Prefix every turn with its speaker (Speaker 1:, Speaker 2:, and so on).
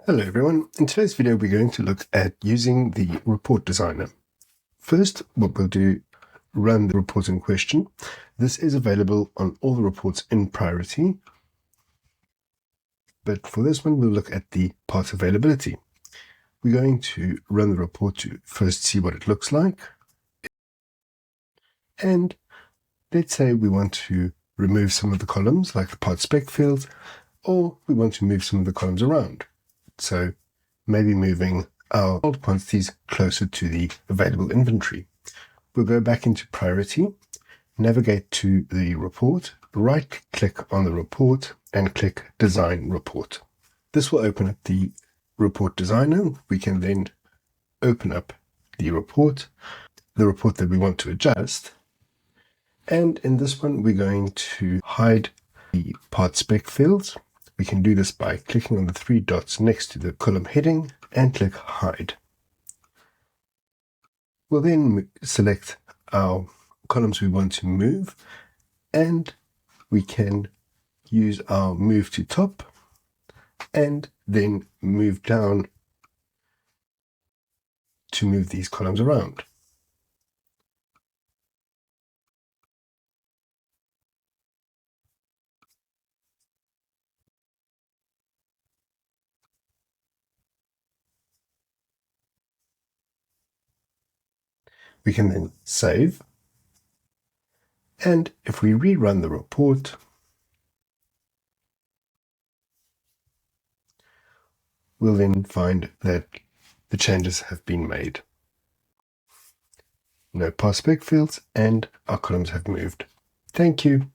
Speaker 1: Hello everyone, in today's video we're going to look at using the report designer. First, what we'll do, run the report in question. This is available on all the reports in Priority, but for this one we'll look at the part availability. We're going to run the report to first see what it looks like, and let's say we want to remove some of the columns like the part spec fields, or we want to move some of the columns around. So maybe moving our old quantities closer to the available inventory. We'll go back into Priority, navigate to the report, right-click on the report, and click Design Report. This will open up the report designer. We can then open up the report that we want to adjust. And in this one, we're going to hide the part spec fields. We can do this by clicking on the three dots next to the column heading and click Hide. We'll then select our columns we want to move, and we can use our move to top and then move down to move these columns around. We can then save, and if we rerun the report, we'll then find that the changes have been made. No part spec fields, and our columns have moved. Thank you.